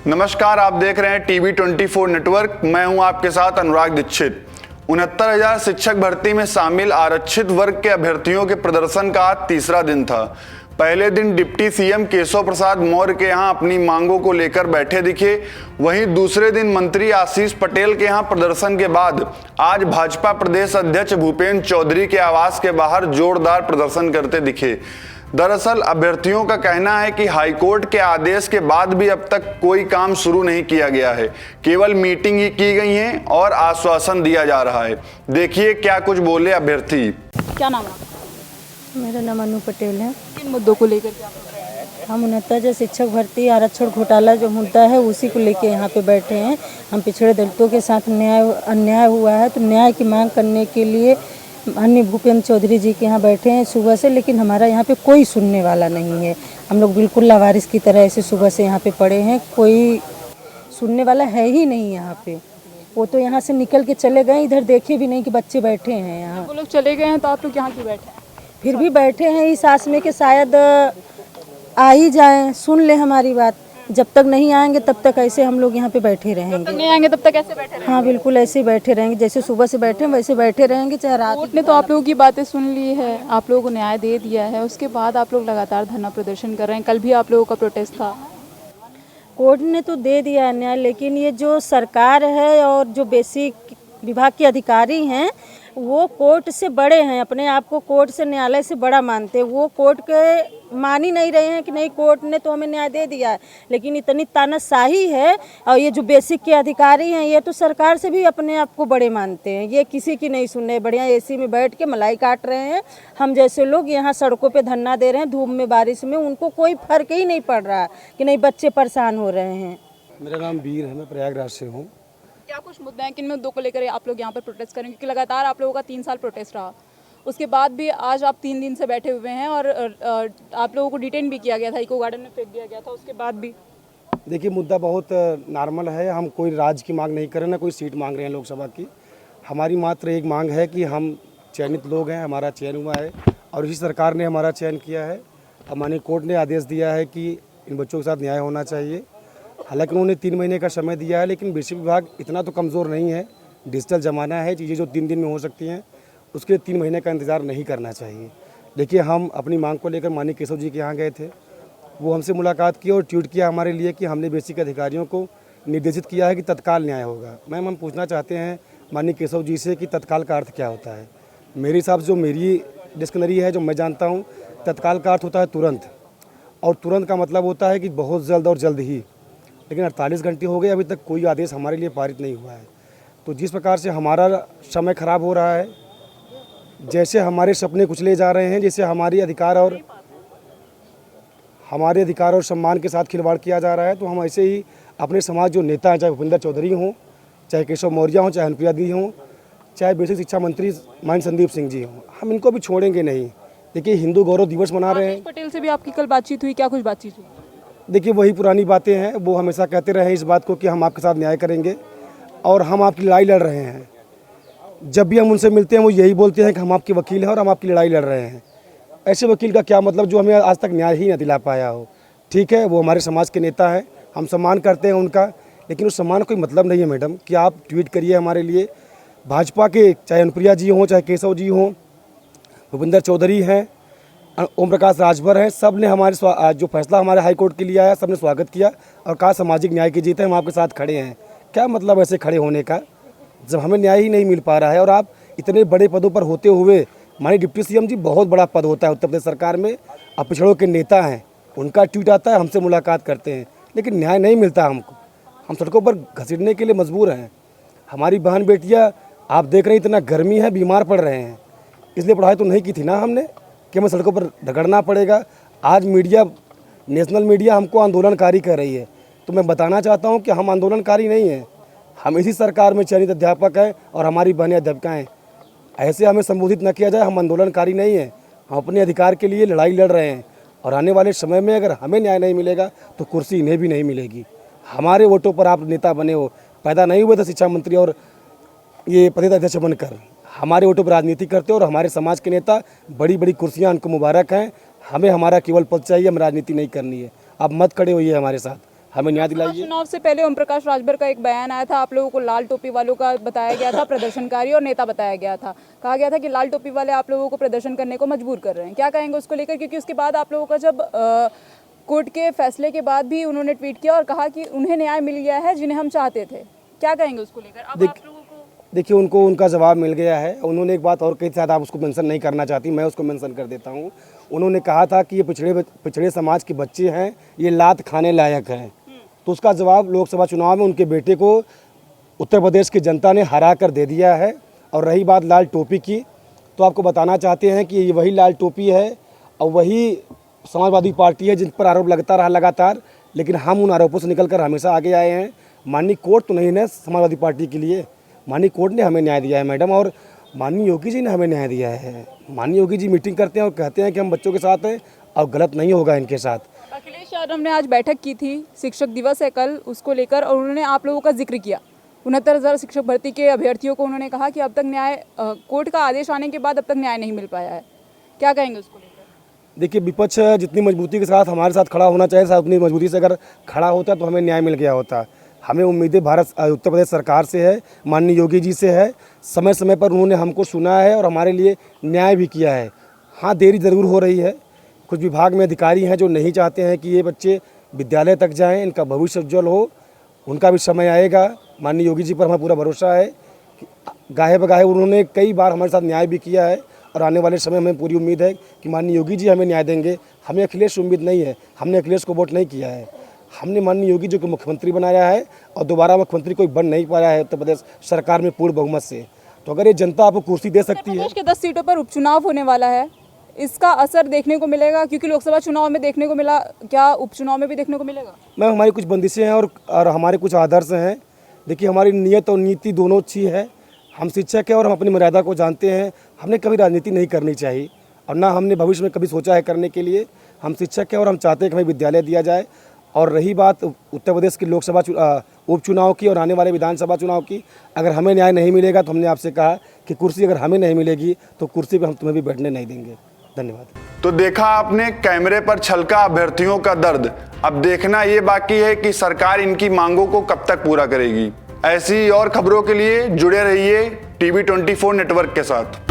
नमस्कार, आप देख रहे हैं टीवी 24 नेटवर्क। मैं हूं आपके साथ अनुराग दीक्षित। 69,000 शिक्षक भर्ती में शामिल आरक्षित वर्ग के अभ्यर्थियों के प्रदर्शन का आज तीसरा दिन था। पहले दिन डिप्टी सीएम केशव प्रसाद मौर्य के यहां अपनी मांगों को लेकर बैठे दिखे। वहीं दूसरे दिन मंत्री आशीष पटेल के यहां प्रदर्शन के बाद आज भाजपा प्रदेश अध्यक्ष भूपेंद्र चौधरी के आवास के बाहर जोरदार प्रदर्शन करते दिखे। दरअसल अभ्यर्थियों का कहना है कि हाईकोर्ट के आदेश के बाद भी अब तक कोई काम शुरू नहीं किया गया है, केवल मीटिंग ही की गई है और आश्वासन दिया जा रहा है। देखिए क्या कुछ बोले अभ्यर्थी। क्या नाम है? मेरा नाम अनु पटेल है। किन मुद्दों को लेकर के आप? हम 69 शिक्षक भर्ती आरक्षण घोटाला जो मुद्दा है उसी को लेके यहाँ पे बैठे हैं। हम पिछड़े दलितों के साथ अन्याय हुआ है, तो न्याय की मांग करने के लिए माननीय भूपेंद्र चौधरी जी के यहाँ बैठे हैं सुबह से, लेकिन हमारा यहाँ पे कोई सुनने वाला नहीं है। हम लोग बिल्कुल लावारिस की तरह ऐसे सुबह से यहाँ पे पड़े हैं, कोई सुनने वाला है ही नहीं यहाँ पे। वो तो यहाँ से निकल के चले गए, इधर देखे भी नहीं कि बच्चे बैठे हैं यहाँ। वो लोग चले गए हैं तो आप लोग यहाँ क्यों बैठे हैं? फिर भी बैठे हैं इस आस में कि शायद आ ही जाएं, सुन ले हमारी बात। जब तक नहीं आएंगे तब तक ऐसे हम लोग यहाँ पे बैठे रहेंगे। जब तक नहीं आएंगे तब तक ऐसे बैठे रहेंगे? हाँ बिल्कुल ऐसे ही बैठे रहेंगे, जैसे सुबह से बैठे हैं वैसे बैठे रहेंगे, चाहे रात। कोर्ट ने तो आप लोगों की बातें सुन ली है, आप लोगों को न्याय दे दिया है, उसके बाद आप लोग लगातार धरना प्रदर्शन कर रहे हैं। कल भी आप लोगों का प्रोटेस्ट था। कोर्ट ने तो दे दिया है न्याय, लेकिन ये जो सरकार है और जो बेसिक विभाग के अधिकारी हैं वो कोर्ट से बड़े हैं, अपने आप को कोर्ट से न्यायालय से बड़ा मानते हैं। वो कोर्ट के मान ही नहीं रहे हैं कि नहीं कोर्ट ने तो हमें न्याय दे दिया है, लेकिन इतनी तानाशाही है। और ये जो बेसिक के अधिकारी हैं ये तो सरकार से भी अपने आप को बड़े मानते हैं, ये किसी की नहीं सुन रहे। बढ़िया एसी में बैठ के मलाई काट रहे हैं। हम जैसे लोग यहाँ सड़कों पर धरना दे रहे हैं, धूप में बारिश में, उनको कोई फर्क ही नहीं पड़ रहा कि नहीं बच्चे परेशान हो रहे हैं। मेरा नाम वीर है, मैं प्रयागराज से हूँ। क्या कुछ मुद्दे हैं, किन मुद्दों को लेकर आप लोग यहाँ पर प्रोटेस्ट करेंगे? क्योंकि लगातार आप लोगों का 3 साल प्रोटेस्ट रहा, उसके बाद भी आज आप 3 दिन से बैठे हुए हैं और आप लोगों को डिटेन भी किया गया था, इको गार्डन में फेंक दिया गया था, उसके बाद भी। देखिए मुद्दा बहुत नॉर्मल है। हम कोई राज की मांग नहीं कर रहे, ना कोई सीट मांग रहे हैं लोकसभा की। हमारी मात्र एक मांग है कि हम चयनित लोग हैं, हमारा चयन हुआ है और इसी सरकार ने हमारा चयन किया है। माननीय कोर्ट ने आदेश दिया है कि इन बच्चों के साथ न्याय होना चाहिए। हालांकि उन्होंने 3 महीने का समय दिया है, लेकिन बेसिक विभाग इतना तो कमज़ोर नहीं है। डिजिटल ज़माना है, चीज़ें जो 3 दिन में हो सकती हैं उसके लिए 3 महीने का इंतज़ार नहीं करना चाहिए। देखिए हम अपनी मांग को लेकर माननीय केशव जी के यहाँ गए थे, वो हमसे मुलाकात की और ट्वीट किया हमारे लिए कि हमने बेसिक अधिकारियों को निर्देशित किया है कि तत्काल न्याय होगा। मैम हम पूछना चाहते हैं माननीय केशव जी से कि तत्काल का अर्थ क्या होता है। मेरे हिसाब से जो मेरी डिक्शनरी है, जो मैं जानता हूँ, तत्काल का अर्थ होता है तुरंत, और तुरंत का मतलब होता है कि बहुत जल्द और जल्द ही। लेकिन 48 घंटे हो गए, अभी तक कोई आदेश हमारे लिए पारित नहीं हुआ है। तो जिस प्रकार से हमारा समय खराब हो रहा है, जैसे हमारे सपने कुचले जा रहे हैं, जैसे हमारे अधिकार और सम्मान के साथ खिलवाड़ किया जा रहा है, तो हम ऐसे ही अपने समाज जो नेता हैं, चाहे भूपेंद्र चौधरी हों, चाहे केशव मौर्य हों, चाहे अनुप्रिया दी हों, चाहे बेसिक शिक्षा मंत्री माननीय संदीप सिंह जी हों, हम इनको भी छोड़ेंगे नहीं। देखिए हिंदू गौरव दिवस मना रहे हैं। पटेल से भी आपकी कल बातचीत हुई, क्या कुछ बातचीत हुई? देखिए वही पुरानी बातें हैं, वो हमेशा कहते रहे इस बात को कि हम आपके साथ न्याय करेंगे और हम आपकी लड़ाई लड़ रहे हैं। जब भी हम उनसे मिलते हैं वो यही बोलते हैं कि हम आपके वकील हैं और हम आपकी लड़ाई लड़ रहे हैं। ऐसे वकील का क्या मतलब जो हमें आज तक न्याय ही न दिला पाया हो। ठीक है, वो हमारे समाज के नेता हैं, हम सम्मान करते हैं उनका, लेकिन उस सम्मान का कोई मतलब नहीं है मैडम कि आप ट्वीट करिए हमारे लिए। भाजपा के चाहे अनुप्रिया जी हों, चाहे केशव जी हों, भूपेंद्र चौधरी हैं, ओम प्रकाश राजभर हैं, सब ने हमारे जो फैसला हमारे हाई कोर्ट के लिए आया सब ने स्वागत किया और कहा सामाजिक न्याय की जीत है, हम आपके साथ खड़े हैं। क्या मतलब ऐसे खड़े होने का जब हमें न्याय ही नहीं मिल पा रहा है। और आप इतने बड़े पदों पर होते हुए, माननीय डिप्टी सीएम जी बहुत बड़ा पद होता है उत्तर प्रदेश सरकार में, अब पिछड़ों के नेता हैं, उनका ट्वीट आता है, हमसे मुलाकात करते हैं, लेकिन न्याय नहीं मिलता हमको। हम सड़कों पर घसीटने के लिए मजबूर हैं। हमारी बहन बेटियाँ आप देख रहे हैं इतना गर्मी है, बीमार पड़ रहे हैं, इसलिए पढ़ाई तो नहीं की थी ना हमने कि हमें सड़कों पर रगड़ना पड़ेगा। आज मीडिया, नेशनल मीडिया हमको आंदोलनकारी कह रही है, तो मैं बताना चाहता हूं कि हम आंदोलनकारी नहीं हैं, हम इसी सरकार में चयनित अध्यापक हैं और हमारी बहनें अध्यापिका हैं। ऐसे हमें संबोधित न किया जाए, हम आंदोलनकारी नहीं हैं, हम अपने अधिकार के लिए लड़ाई लड़ रहे हैं। और आने वाले समय में अगर हमें न्याय नहीं मिलेगा तो कुर्सी इन्हें भी नहीं मिलेगी। हमारे वोटों पर आप नेता बने हो, पैदा नहीं हुए थे शिक्षा मंत्री और ये प्रदेश अध्यक्ष बनकर। हमारे वोटों पर राजनीति करते हो और हमारे समाज के नेता, बड़ी बड़ी कुर्सियां उनको मुबारक हैं। हमें हमारा केवल पद चाहिए, हमें राजनीति नहीं करनी है। आप मत खड़े होइए हमारे साथ, हमें न्याय दिलाइए। चुनाव से पहले ओम प्रकाश राजभर का एक बयान आया था, आप लोगों को लाल टोपी वालों का बताया गया था प्रदर्शनकारी और नेता बताया गया था। कहा गया था कि लाल टोपी वाले आप लोगों को प्रदर्शन करने को मजबूर कर रहे हैं। क्या कहेंगे उसको लेकर, क्योंकि उसके बाद आप लोगों का जब कोर्ट के फैसले के बाद भी उन्होंने ट्वीट किया और कहा कि उन्हें न्याय मिल गया है जिन्हें हम चाहते थे। क्या कहेंगे उसको लेकर? अब आप लोगों को देखिए, उनको उनका जवाब मिल गया है। उन्होंने एक बात और कही, शायद आप उसको मेंशन नहीं करना चाहती, मैं उसको मेंशन कर देता हूँ। उन्होंने कहा था कि ये पिछड़े समाज के बच्चे हैं, ये लात खाने लायक हैं। तो उसका जवाब लोकसभा चुनाव में उनके बेटे को उत्तर प्रदेश की जनता ने हरा कर दे दिया है। और रही बात लाल टोपी की, तो आपको बताना चाहते हैं कि ये वही लाल टोपी है और वही समाजवादी पार्टी है जिन पर आरोप लगता रहा लगातार, लेकिन हम उन आरोपों से निकल कर हमेशा आगे आए हैं। माननीय कोर्ट तो नहीं है समाजवादी पार्टी के लिए, माननीय कोर्ट ने हमें न्याय दिया है मैडम, और माननीय योगी जी ने हमें न्याय दिया है। माननीय योगी जी मीटिंग करते हैं और कहते हैं कि हम बच्चों के साथ हैं और गलत नहीं होगा इनके साथ। अखिलेश यादव ने आज बैठक की थी, शिक्षक दिवस है कल, उसको लेकर, और उन्होंने आप लोगों का जिक्र किया। 69,000 शिक्षक भर्ती के अभ्यर्थियों को उन्होंने कहा कि अब तक न्याय, कोर्ट का आदेश आने के बाद अब तक न्याय नहीं मिल पाया है। क्या कहेंगे उसको लेकर? देखिए, विपक्ष जितनी मजबूती के साथ हमारे साथ खड़ा होना चाहिए, उतनी मजबूती से अगर खड़ा होता तो हमें न्याय मिल गया होता। हमें उम्मीदें उत्तर प्रदेश सरकार से है, माननीय योगी जी से है। समय समय पर उन्होंने हमको सुना है और हमारे लिए न्याय भी किया है। हाँ, देरी ज़रूर हो रही है। कुछ विभाग में अधिकारी हैं जो नहीं चाहते हैं कि ये बच्चे विद्यालय तक जाएं, इनका भविष्य उज्ज्वल हो। उनका भी समय आएगा। माननीय योगी जी पर हमें पूरा भरोसा है कि गाहे बगाहे उन्होंने कई बार हमारे साथ न्याय भी किया है और आने वाले समय में पूरी उम्मीद है कि माननीय योगी जी हमें न्याय देंगे। हमें अखिलेश से उम्मीद नहीं है, हमने अखिलेश को वोट नहीं किया है। हमने माननीय योगी जी को मुख्यमंत्री बनाया है और दोबारा मुख्यमंत्री कोई बन नहीं पाया है उत्तर प्रदेश सरकार में पूर्ण बहुमत से। तो अगर ये जनता आपको कुर्सी दे सकती है। प्रदेश के 10 सीटों पर उपचुनाव होने वाला है, इसका असर देखने को मिलेगा? क्योंकि लोकसभा चुनाव में देखने को मिला, क्या उपचुनाव में भी देखने को मिलेगा? मैम, हमारी कुछ बंदिशें हैं और हमारे कुछ आदर्श हैं। देखिए, हमारी नीयत और नीति दोनों अच्छी है। हम शिक्षक हैं और हम अपनी मर्यादा को जानते हैं। हमने कभी राजनीति नहीं करनी चाहिए और ना हमने भविष्य में कभी सोचा है करने के लिए। हम शिक्षक हैं और हम चाहते हैं कि हमें विद्यालय दिया जाए। और रही बात उत्तर प्रदेश की लोकसभा उपचुनाव की और आने वाले विधानसभा चुनाव की, अगर हमें न्याय नहीं मिलेगा तो हमने आपसे कहा कि कुर्सी अगर हमें नहीं मिलेगी तो कुर्सी पर हम तुम्हें भी बैठने नहीं देंगे। धन्यवाद। तो देखा आपने कैमरे पर छलका अभ्यर्थियों का दर्द। अब देखना ये बाकी है कि सरकार इनकी मांगों को कब तक पूरा करेगी। ऐसी और खबरों के लिए जुड़े रहिए टीवी 24 नेटवर्क के साथ।